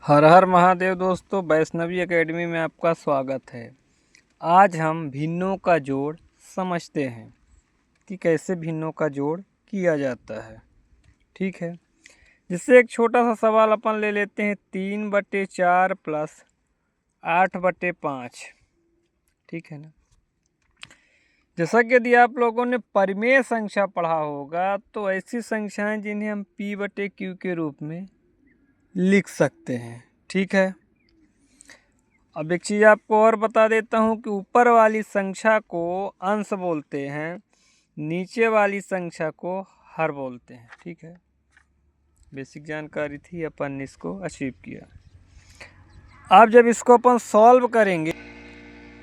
हर हर महादेव दोस्तों, वैष्णवी एकेडमी में आपका स्वागत है। आज हम भिन्नों का जोड़ समझते हैं कि कैसे भिन्नों का जोड़ किया जाता है। ठीक है, जिससे एक छोटा सा सवाल अपन ले लेते हैं। 3/4 प्लस 8/5। ठीक है ना। जैसा कि यदि आप लोगों ने परिमेय संख्या पढ़ा होगा तो ऐसी संख्याएं जिन्हें हम P/Q के रूप में लिख सकते हैं। ठीक है। अब एक चीज़ आपको और बता देता हूँ कि ऊपर वाली संख्या को अंश बोलते हैं, नीचे वाली संख्या को हर बोलते हैं। ठीक है, बेसिक जानकारी थी, अपन ने इसको अचीव किया। अब जब इसको अपन सॉल्व करेंगे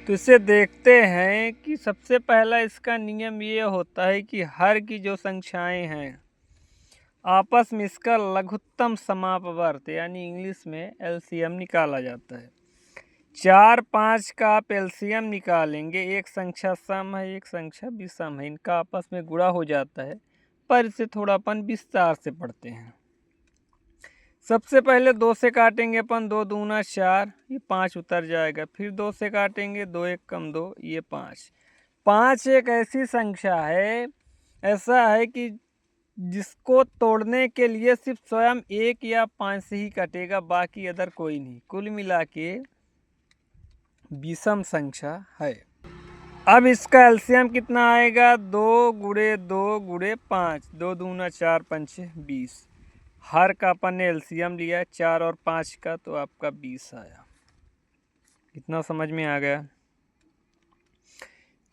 तो इसे देखते हैं कि सबसे पहला इसका नियम ये होता है कि हर की जो संख्याएं हैं आपस में इसका लघुत्तम समापवर्त यानी इंग्लिश में एलसीएम निकाला जाता है। 4, 5 का आप एलसीएम निकालेंगे, एक संख्या सम है एक संख्या विषम है, इनका आपस में गुणा हो जाता है, पर इसे थोड़ा अपन विस्तार से पढ़ते हैं। सबसे पहले 2 से काटेंगे अपन, 2 दूना 4, ये 5 उतर जाएगा। फिर 2 से काटेंगे, 2 1 कम 2, ये 5। 5 एक ऐसी संख्या है, ऐसा है कि जिसको तोड़ने के लिए सिर्फ स्वयं 1 या 5 से ही कटेगा, बाकी अदर कोई नहीं। कुल मिला के विषम संख्या है। अब इसका एलसीएम कितना आएगा? 2 गुणे 2 गुणे 5, 2 दूना 4 पंचे 20। हर का अपन ने एलसीएम लिया 4 और 5 का, तो आपका 20 आया। इतना समझ में आ गया।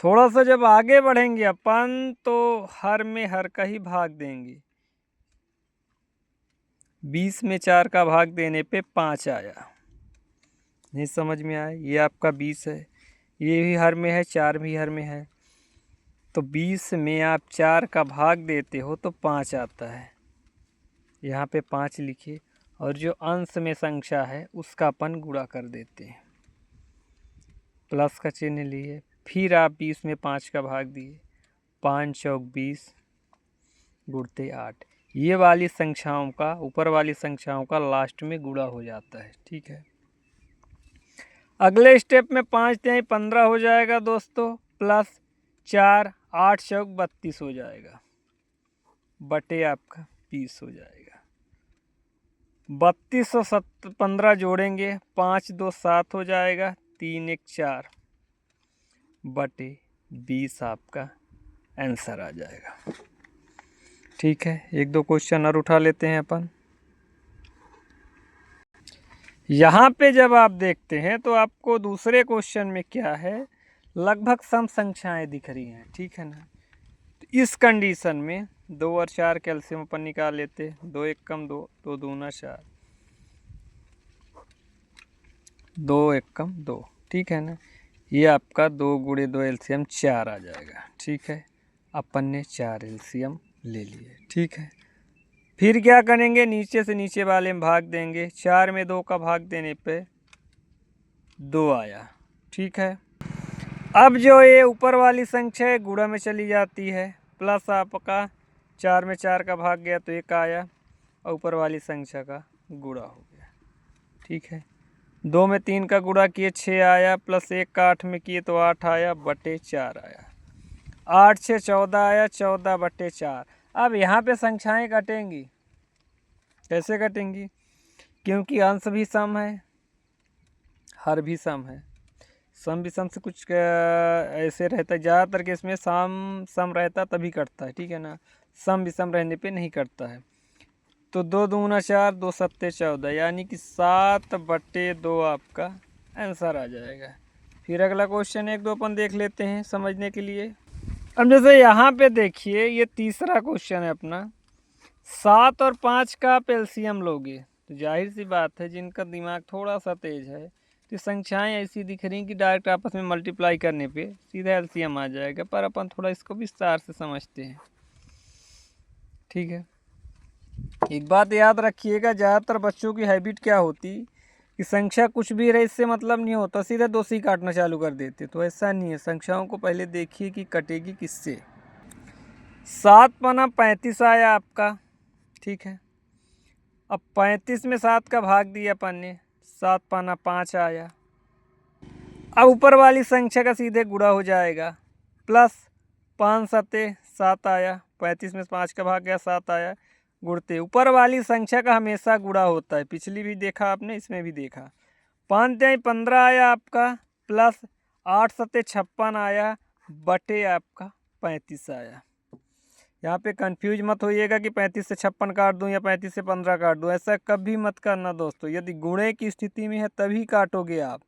थोड़ा सा जब आगे बढ़ेंगे अपन तो हर में हर का ही भाग देंगे। 20 में 4 का भाग देने पे 5 आया। नहीं समझ में आया? ये आपका 20 है, ये भी हर में है, 4 भी हर में है, तो 20 में आप 4 का भाग देते हो तो 5 आता है। यहाँ पे 5 लिखिए, और जो अंश में संख्या है उसका अपन गुणा कर देते हैं, प्लस का चिन्ह लिए। फिर आप 20 में 5 का भाग दिए, 5 चौक 20 गुणते 8। ये वाली संख्याओं का, ऊपर वाली संख्याओं का लास्ट में गुणा हो जाता है। ठीक है। अगले स्टेप में 5 तिहाई 15 हो जाएगा दोस्तों, प्लस 4 8 चौक 32 हो जाएगा, बटे आपका 20 हो जाएगा। 32 और 15 जोड़ेंगे, 5 2 7 हो जाएगा, 3 1 4 बटे 20 आपका आंसर आ जाएगा। ठीक है, एक दो क्वेश्चन और उठा लेते हैं अपन। यहाँ पे जब आप देखते हैं तो आपको दूसरे क्वेश्चन में क्या है, लगभग सम संख्याएं दिख रही हैं। ठीक है ना। तो इस कंडीशन में 2 और 4 कैल्शियम अपन निकाल लेते। 2 1 कम 2, 2 दूना 4, 2 1 कम 2। ठीक है ना। ये आपका 2 गुणे 2 एलसीएम 4 आ जाएगा। ठीक है, अपन ने 4 एलसीएम ले लिए। ठीक है, फिर क्या करेंगे, नीचे से नीचे वाले में भाग देंगे। 4 में 2 का भाग देने पे 2 आया। ठीक है। अब जो ये ऊपर वाली संख्या है गुणा में चली जाती है, प्लस आपका 4 में 4 का भाग गया तो 1 आया, और ऊपर वाली संख्या का गुणा हो गया। ठीक है। 2 में 3 का गुणा किए 6 आया, प्लस 1 का 8 में किए तो 8 आया, बटे 4 आया। 8 से 14 आया, 14 बटे 4। अब यहाँ पे संख्याएं कटेंगी। कैसे कटेंगी? क्योंकि अंश भी सम है, हर भी सम है। सम विषम से कुछ ऐसे रहता है, ज़्यादातर केस में सम रहता तभी कटता है। ठीक है ना, सम विषम रहने पे नहीं कटता है। तो 2 दूना 4, 2 सत्ते 14, यानी कि 7 बटे 2 आपका आंसर आ जाएगा। फिर अगला क्वेश्चन 1 2 अपन देख लेते हैं समझने के लिए। अब जैसे यहाँ पे देखिए, ये तीसरा क्वेश्चन है अपना। 7 और 5 का आप एलसीएम लोगे तो जाहिर सी बात है, जिनका दिमाग थोड़ा सा तेज है तो संख्याएं ऐसी दिख रही कि डायरेक्ट आपस में मल्टीप्लाई करने पे सीधा एलसीएम आ जाएगा, पर अपन थोड़ा इसको विस्तार से समझते हैं। ठीक है, एक बात याद रखिएगा, ज़्यादातर बच्चों की हैबिट क्या होती कि संख्या कुछ भी रहे इससे मतलब नहीं होता, सीधा 2 से ही काटना चालू कर देते। तो ऐसा नहीं है, संख्याओं को पहले देखिए कि कटेगी किससे। 7 पना 35 आया आपका। ठीक है, अब 35 में 7 का भाग दिया अपन ने, 7 पाना 5 आया। अब ऊपर वाली संख्या का सीधे गुणा हो जाएगा, प्लस 5 सत्ते 7 आया, 35 में 5 का भाग गया 7 आया, गुणते ऊपर वाली संख्या का हमेशा गुणा होता है, पिछली भी देखा आपने, इसमें भी देखा। 5 तिहाई 15 आया आपका, प्लस 8 सत्ते 56 आया, बटे आपका 35 आया। यहाँ पे कंफ्यूज मत होइएगा कि 35 से 56 काट दूँ या 35 से 15 काट दूँ, ऐसा कभी मत करना दोस्तों। यदि गुणे की स्थिति में है तभी काटोगे आप,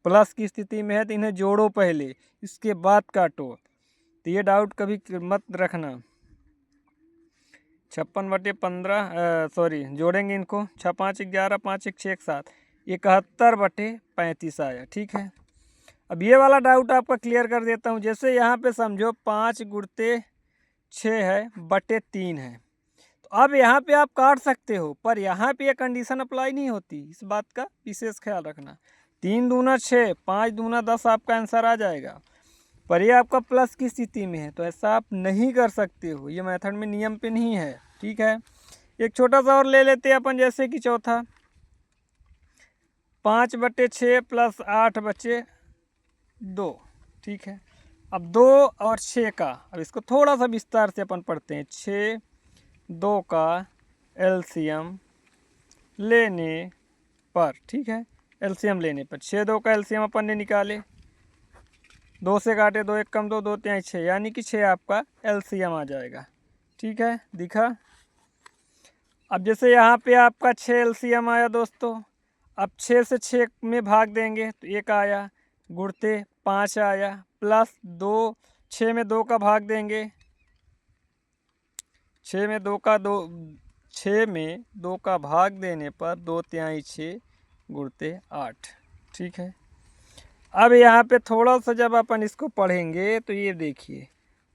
प्लस की स्थिति में है तो इन्हें जोड़ो पहले, इसके बाद काटो। तो ये डाउट कभी मत रखना। 56 बटे 15 सॉरी जोड़ेंगे इनको, 6 5 11 5 1 6 7, 71 बटे 35 आया। ठीक है, अब ये वाला डाउट आपका क्लियर कर देता हूँ। जैसे यहाँ पे समझो 5 गुणते 6 है बटे 3 है, तो अब यहाँ पे आप काट सकते हो, पर यहाँ पे ये कंडीशन अप्लाई नहीं होती, इस बात का विशेष ख्याल रखना। 3 दूना 6, 5 दूना 10 आपका आंसर आ जाएगा, पर ये आपका प्लस की स्थिति में है, तो ऐसा आप नहीं कर सकते हो, ये मेथड में नियम पे नहीं है। ठीक है, एक छोटा सा और ले लेते हैं अपन, जैसे कि चौथा 5 बटे 6 प्लस 8 बचे 2। ठीक है, अब 2 और 6 का, अब इसको थोड़ा सा विस्तार से अपन पढ़ते हैं। 6 2 का एलसीएम लेने पर, ठीक है, एलसीएम लेने पर 6 2 का एलसीएम अपन ने निकाले, 2 से काटे 2 1 कम 2, 2 तिहाई 6, यानी कि 6 आपका एलसीएम आ जाएगा। ठीक है, दिखा। अब जैसे यहाँ पे आपका 6 एलसीएम आया दोस्तों, अब 6 से 6 में भाग देंगे तो 1 आया, गुणते 5 आया, प्लस 2, 6 में 2 का भाग देंगे, 6 में 2 का भाग देने पर 2 तिहाई 6 गुणते 8। ठीक है, अब यहाँ पे थोड़ा सा जब अपन इसको पढ़ेंगे तो ये देखिए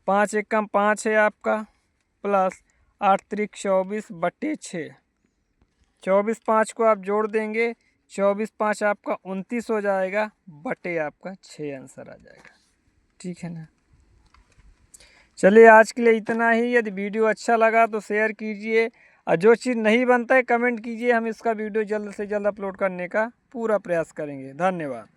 5 1 कम 5 है आपका, प्लस 8 त्रिक 24 बटे 6, 24 5 को आप जोड़ देंगे, 24 5 आपका 29 हो जाएगा, बटे आपका 6 आंसर आ जाएगा। ठीक है ना। चलिए आज के लिए इतना ही। यदि वीडियो अच्छा लगा तो शेयर कीजिए, और जो चीज़ नहीं बनता है कमेंट कीजिए, हम इसका वीडियो जल्द से जल्द अपलोड करने का पूरा प्रयास करेंगे। धन्यवाद।